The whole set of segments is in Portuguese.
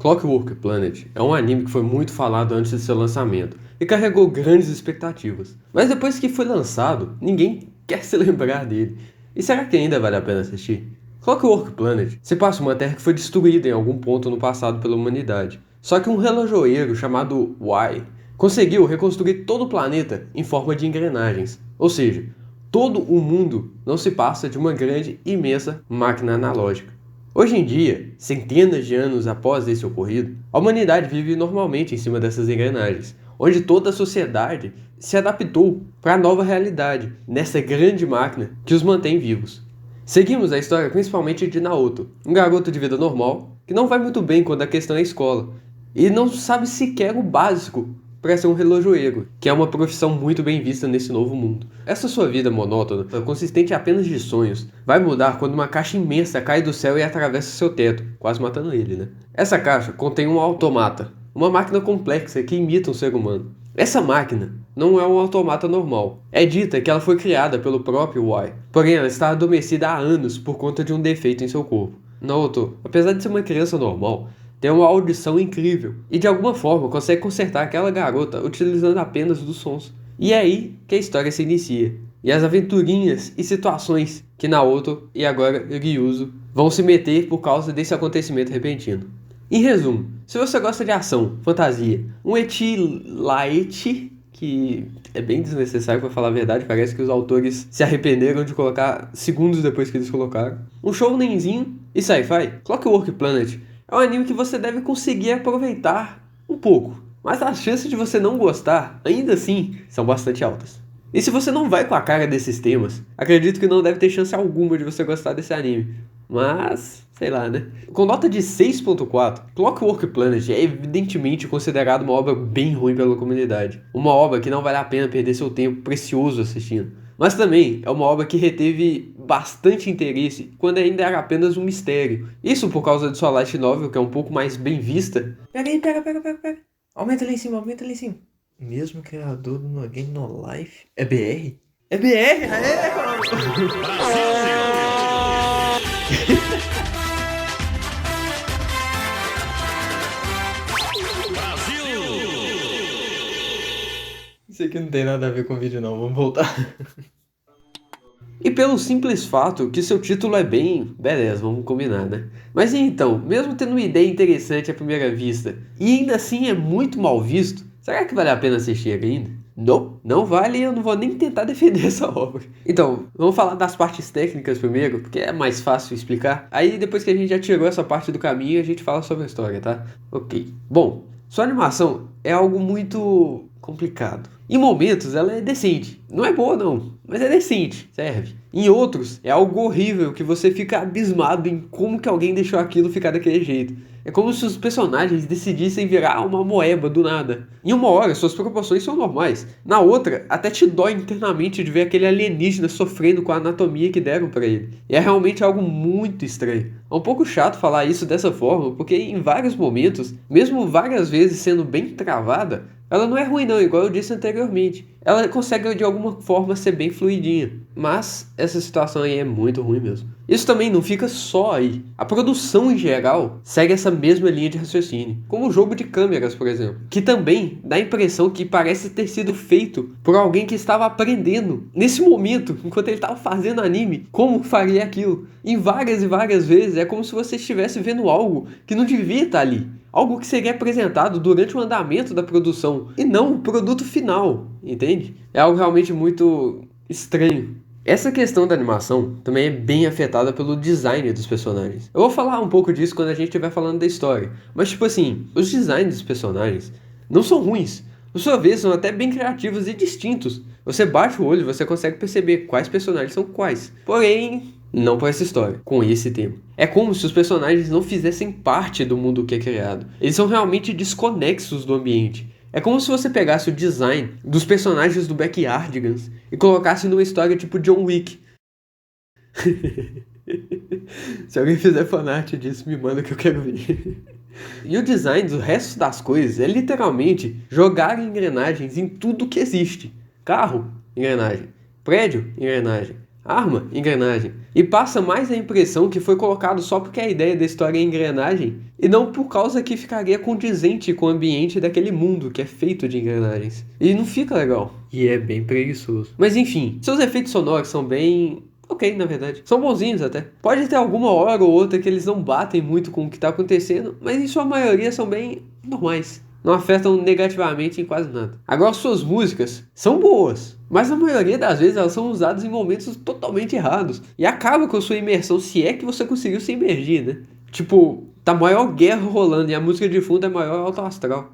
Clockwork Planet é um anime que foi muito falado antes de seu lançamento e carregou grandes expectativas. Mas depois que foi lançado, ninguém quer se lembrar dele. E será que ainda vale a pena assistir? Clockwork Planet se passa uma terra que foi destruída em algum ponto no passado pela humanidade. Só que um relojoeiro chamado Y conseguiu reconstruir todo o planeta em forma de engrenagens. Ou seja, todo o mundo não se passa de uma grande, imensa máquina analógica. Hoje em dia, centenas de anos após esse ocorrido, a humanidade vive normalmente em cima dessas engrenagens, onde toda a sociedade se adaptou para a nova realidade, nessa grande máquina que os mantém vivos. Seguimos a história principalmente de Naoto, um garoto de vida normal, que não vai muito bem quando a questão é a escola, e não sabe sequer o básico para ser um relojoeiro, que é uma profissão muito bem vista nesse novo mundo. Essa sua vida monótona, consistente apenas de sonhos, vai mudar quando uma caixa imensa cai do céu e atravessa seu teto, quase matando ele, né? Essa caixa contém um automata, uma máquina complexa que imita um ser humano. Essa máquina não é um automata normal. É dita que ela foi criada pelo próprio Y, porém ela está adormecida há anos por conta de um defeito em seu corpo. Naoto, apesar de ser uma criança normal, tem uma audição incrível e de alguma forma consegue consertar aquela garota utilizando apenas dos sons. E é aí que a história se inicia, e as aventurinhas e situações que Naoto e agora Ryuzo vão se meter por causa desse acontecimento repentino. Em resumo, se você gosta de ação, fantasia, um ecchi light, que é bem desnecessário pra falar a verdade, parece que os autores se arrependeram de colocar segundos depois que eles colocaram, um shounenzinho e sci-fi, Clockwork Planet é um anime que você deve conseguir aproveitar um pouco, mas as chances de você não gostar, ainda assim, são bastante altas. E se você não vai com a cara desses temas, acredito que não deve ter chance alguma de você gostar desse anime. Mas, sei lá, né? Com nota de 6.4, Clockwork Planet é evidentemente considerado uma obra bem ruim pela comunidade. Uma obra que não vale a pena perder seu tempo precioso assistindo. Mas também é uma obra que reteve bastante interesse quando ainda era apenas um mistério. Isso por causa de sua light novel, que é um pouco mais bem vista. Pega aí, pega. Aumenta ali em cima. Mesmo criador do No Game No Life. É BR? É BR, é, cara! Isso aqui não tem nada a ver com o vídeo não, vamos voltar. E pelo simples fato que seu título é bem... Beleza, vamos combinar, né? Mas e então, mesmo tendo uma ideia interessante à primeira vista, e ainda assim é muito mal visto, será que vale a pena assistir ainda? Não vale e eu não vou nem tentar defender essa obra. Então, vamos falar das partes técnicas primeiro, porque é mais fácil explicar. Aí depois que a gente já tirou essa parte do caminho, a gente fala sobre a história, tá? Ok. Bom, sua animação é algo muito complicado. Em momentos ela é decente. Não é boa não, mas é decente, serve. Em outros é algo horrível que você fica abismado em como que alguém deixou aquilo ficar daquele jeito. É como se os personagens decidissem virar uma moeba do nada. Em uma hora suas proporções são normais. Na outra até te dói internamente de ver aquele alienígena sofrendo com a anatomia que deram pra ele. E é realmente algo muito estranho. É um pouco chato falar isso dessa forma, porque em vários momentos, mesmo várias vezes sendo bem travada, ela não é ruim não, igual eu disse anteriormente. Ela consegue de alguma forma ser bem fluidinha. Mas essa situação aí é muito ruim mesmo. Isso também não fica só aí. A produção em geral segue essa mesma linha de raciocínio. Como o jogo de câmeras, por exemplo. Que também dá a impressão que parece ter sido feito por alguém que estava aprendendo nesse momento, enquanto ele estava fazendo anime, como faria aquilo. E várias vezes é como se você estivesse vendo algo que não devia estar ali. Algo que seria apresentado durante o andamento da produção e não o produto final, entende? É algo realmente muito estranho. Essa questão da animação também é bem afetada pelo design dos personagens. Eu vou falar um pouco disso quando a gente estiver falando da história, mas tipo assim, os designs dos personagens não são ruins. Por sua vez, são até bem criativos e distintos. Você bate o olho e você consegue perceber quais personagens são quais. Porém, não por essa história, com esse tema. É como se os personagens não fizessem parte do mundo que é criado. Eles são realmente desconexos do ambiente. É como se você pegasse o design dos personagens do Backyardigans e colocasse numa história tipo John Wick. Se alguém fizer fanart disso, me manda que eu quero ver. E o design do resto das coisas é literalmente jogar engrenagens em tudo que existe. Carro, engrenagem. Prédio, engrenagem. Arma, engrenagem. E passa mais a impressão que foi colocado só porque a ideia da história é engrenagem, e não por causa que ficaria condizente com o ambiente daquele mundo que é feito de engrenagens. E não fica legal. E é bem preguiçoso. Mas enfim, seus efeitos sonoros são bem... ok, na verdade. São bonzinhos até. Pode ter alguma hora ou outra que eles não batem muito com o que tá acontecendo, mas em sua maioria são bem normais. Não afetam negativamente em quase nada. Agora, suas músicas são boas, mas na maioria das vezes elas são usadas em momentos totalmente errados. E acaba com a sua imersão, se é que você conseguiu se imergir, né? Tipo, tá a maior guerra rolando e a música de fundo é maior alto astral.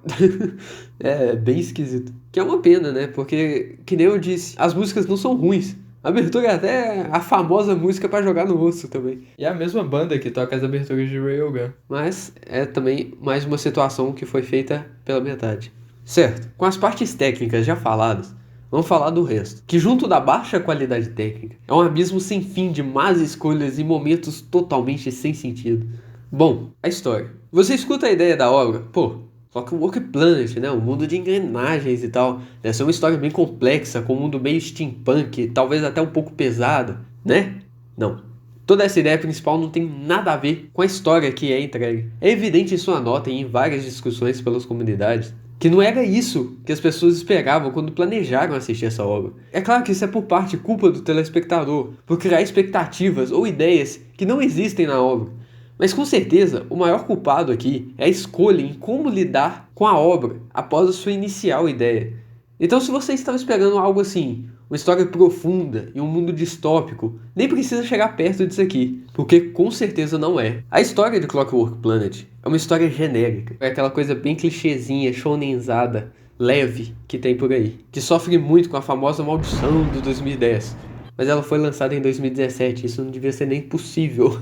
É bem esquisito. Que é uma pena, né? Porque, que nem eu disse, as músicas não são ruins. A abertura é até a famosa música pra jogar no osso também. E é a mesma banda que toca as aberturas de Railgun. Mas é também mais uma situação que foi feita pela metade. Certo, com as partes técnicas já faladas, vamos falar do resto. Que junto da baixa qualidade técnica, é um abismo sem fim de más escolhas e momentos totalmente sem sentido. Bom, a história. Você escuta a ideia da obra, pô, Clockwork Planet, né? Um mundo de engrenagens e tal. Deve ser uma história bem complexa, com um mundo meio steampunk, talvez até um pouco pesado, né? Não. Toda essa ideia principal não tem nada a ver com a história que é entregue. É evidente em sua nota e em várias discussões pelas comunidades que não era isso que as pessoas esperavam quando planejaram assistir essa obra. É claro que isso é por parte culpa do telespectador, por criar expectativas ou ideias que não existem na obra. Mas com certeza, o maior culpado aqui é a escolha em como lidar com a obra após a sua inicial ideia. Então, se você estava esperando algo assim, uma história profunda e um mundo distópico, nem precisa chegar perto disso aqui, porque com certeza não é. A história de Clockwork Planet é uma história genérica, é aquela coisa bem clichêzinha, shonenzada, leve que tem por aí, que sofre muito com a famosa maldição do 2010. Mas ela foi lançada em 2017, isso não devia ser nem possível.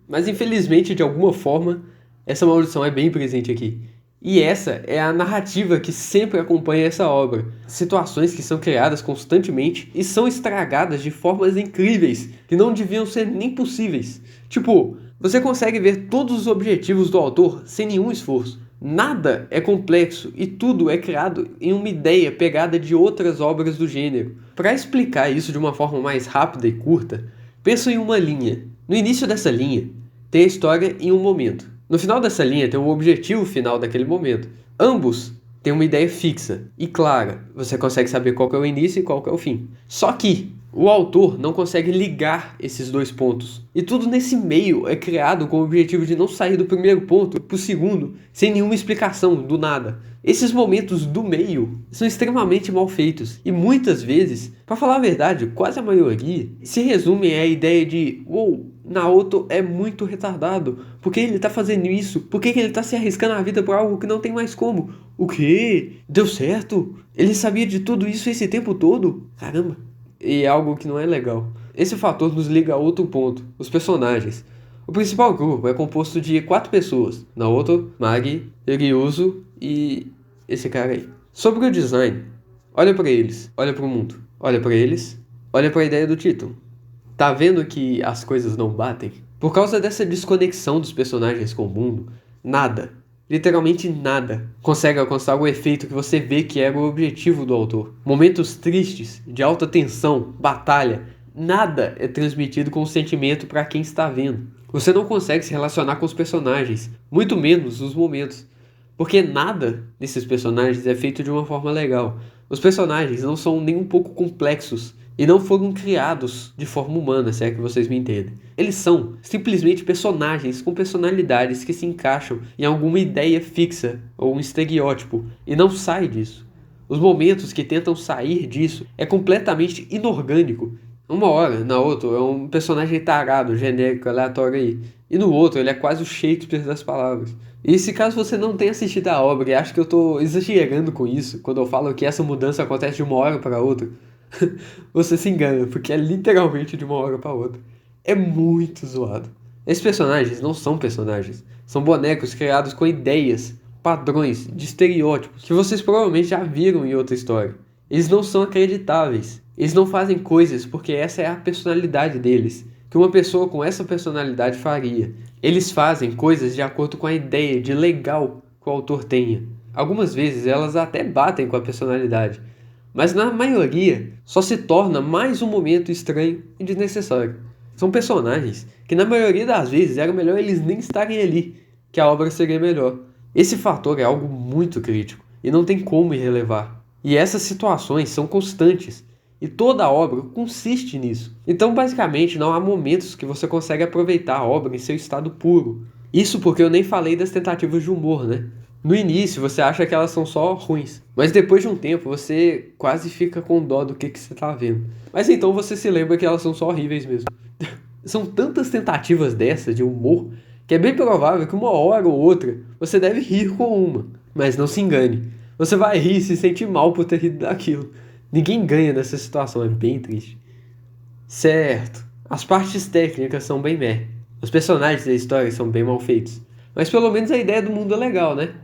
Mas infelizmente, de alguma forma, essa maldição é bem presente aqui. E essa é a narrativa que sempre acompanha essa obra. Situações que são criadas constantemente e são estragadas de formas incríveis, que não deviam ser nem possíveis. Tipo, você consegue ver todos os objetivos do autor sem nenhum esforço. Nada é complexo e tudo é criado em uma ideia pegada de outras obras do gênero. Para explicar isso de uma forma mais rápida e curta, pensa em uma linha. No início dessa linha, tem a história em um momento. No final dessa linha tem o objetivo final daquele momento. Ambos têm uma ideia fixa e clara. Você consegue saber qual que é o início e qual que é o fim. Só que o autor não consegue ligar esses dois pontos. E tudo nesse meio é criado com o objetivo de não sair do primeiro ponto para o segundo, sem nenhuma explicação, do nada. Esses momentos do meio são extremamente mal feitos. E muitas vezes, para falar a verdade, quase a maioria, se resumem à ideia de uou, Naoto é muito retardado. Por que ele tá fazendo isso? Por que ele tá se arriscando a vida por algo que não tem mais como? O quê? Deu certo? Ele sabia de tudo isso esse tempo todo? Caramba. E é algo que não é legal. Esse fator nos liga a outro ponto, os personagens. O principal grupo é composto de 4 pessoas, Naoto, Magi, Ryuzo e esse cara aí. Sobre o design, olha pra eles, olha pro mundo, olha pra eles, olha pra ideia do título. Tá vendo que as coisas não batem? Por causa dessa desconexão dos personagens com o mundo, nada, literalmente nada, consegue alcançar o efeito que você vê que era o objetivo do autor. Momentos tristes, de alta tensão, batalha, nada é transmitido com sentimento para quem está vendo. Você não consegue se relacionar com os personagens, muito menos os momentos, porque nada desses personagens é feito de uma forma legal. Os personagens não são nem um pouco complexos e não foram criados de forma humana, se é que vocês me entendem. Eles são simplesmente personagens com personalidades que se encaixam em alguma ideia fixa ou um estereótipo e não saem disso. Os momentos que tentam sair disso é completamente inorgânico. Uma hora, na outra, é um personagem tarado, genérico, aleatório aí. E no outro, ele é quase o Shakespeare das palavras. E se caso você não tenha assistido a obra e acha que eu estou exagerando com isso, quando eu falo que essa mudança acontece de uma hora para outra, você se engana, porque é literalmente de uma hora para outra. É muito zoado. Esses personagens não são personagens. São bonecos criados com ideias, padrões, de estereótipos, que vocês provavelmente já viram em outra história. Eles não são acreditáveis. Eles não fazem coisas porque essa é a personalidade deles, que uma pessoa com essa personalidade faria. Eles fazem coisas de acordo com a ideia de legal que o autor tenha. Algumas vezes elas até batem com a personalidade, mas na maioria só se torna mais um momento estranho e desnecessário. São personagens que na maioria das vezes era melhor eles nem estarem ali, que a obra seria melhor. Esse fator é algo muito crítico e não tem como irrelevar. E essas situações são constantes e toda a obra consiste nisso. Então basicamente não há momentos que você consegue aproveitar a obra em seu estado puro. Isso porque eu nem falei das tentativas de humor, né? No início você acha que elas são só ruins, mas depois de um tempo você quase fica com dó do que você tá vendo. Mas então você se lembra que elas são só horríveis mesmo. São tantas tentativas dessa de humor que é bem provável que uma hora ou outra você deve rir com uma. Mas não se engane, você vai rir e se sentir mal por ter rido daquilo. Ninguém ganha nessa situação, é bem triste. Certo, as partes técnicas são bem meh. Os personagens da história são bem mal feitos. Mas pelo menos a ideia do mundo é legal, né?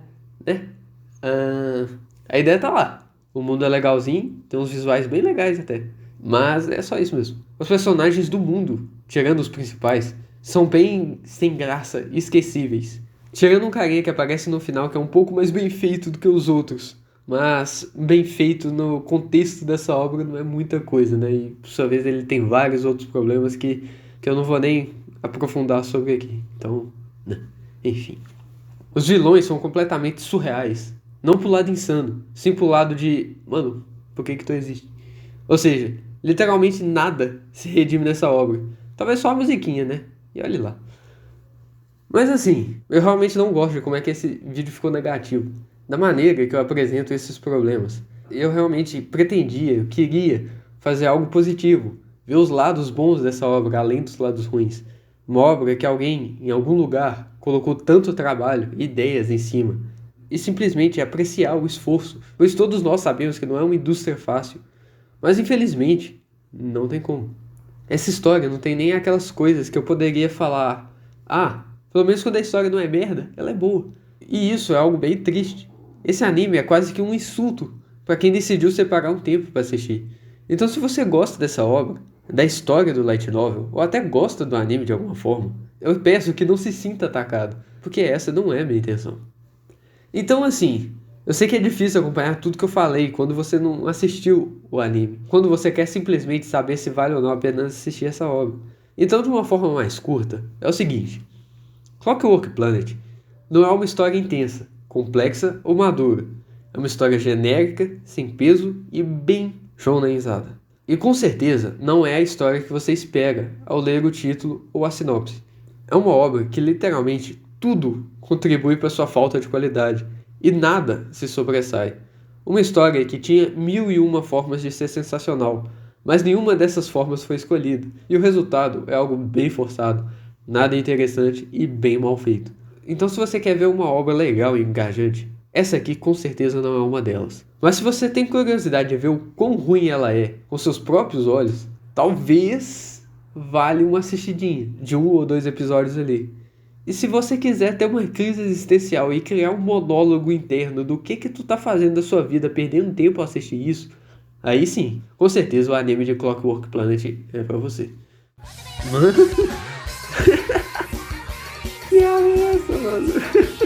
A ideia tá lá. O mundo é legalzinho, tem uns visuais bem legais até. Mas é só isso mesmo. Os personagens do mundo, tirando os principais, são bem sem graça e esquecíveis. Tirando um carinha que aparece no final que é um pouco mais bem feito do que os outros. Mas bem feito no contexto dessa obra não é muita coisa, né? E por sua vez ele tem vários outros problemas que eu não vou nem aprofundar sobre aqui. Então, né? Enfim. Os vilões são completamente surreais. Não pro lado insano, sim pro lado de... Mano, por que tu existe? Ou seja, literalmente nada se redime nessa obra. Talvez só a musiquinha, né? E olhe lá. Mas assim, eu realmente não gosto de como é que esse vídeo ficou negativo. Da maneira que eu apresento esses problemas. Eu realmente eu queria fazer algo positivo. Ver os lados bons dessa obra, além dos lados ruins. Uma obra que alguém, em algum lugar, colocou tanto trabalho e ideias em cima. E simplesmente apreciar o esforço. Pois todos nós sabemos que não é uma indústria fácil. Mas infelizmente, não tem como. Essa história não tem nem aquelas coisas que eu poderia falar. Pelo menos quando a história não é merda, ela é boa. E isso é algo bem triste. Esse anime é quase que um insulto para quem decidiu separar um tempo para assistir. Então se você gosta dessa obra, da história do light novel, ou até gosta do anime de alguma forma, eu peço que não se sinta atacado, porque essa não é a minha intenção. Então assim, eu sei que é difícil acompanhar tudo que eu falei quando você não assistiu o anime, quando você quer simplesmente saber se vale ou não a pena assistir essa obra. Então de uma forma mais curta, é o seguinte: Clockwork Planet não é uma história intensa, complexa ou madura. É uma história genérica, sem peso e bem shonenzada. E com certeza não é a história que você espera ao ler o título ou a sinopse. É uma obra que literalmente tudo contribui para sua falta de qualidade e nada se sobressai. Uma história que tinha 1001 formas de ser sensacional, mas nenhuma dessas formas foi escolhida, e o resultado é algo bem forçado, nada interessante e bem mal feito. Então se você quer ver uma obra legal e engajante, essa aqui com certeza não é uma delas. Mas se você tem curiosidade de ver o quão ruim ela é com seus próprios olhos, talvez vale uma assistidinha de 1 ou 2 episódios ali. E se você quiser ter uma crise existencial e criar um monólogo interno do que tu tá fazendo da sua vida perdendo tempo a assistir isso, aí sim, com certeza o anime de Clockwork Planet é pra você. Mano... Que ameaça, mano.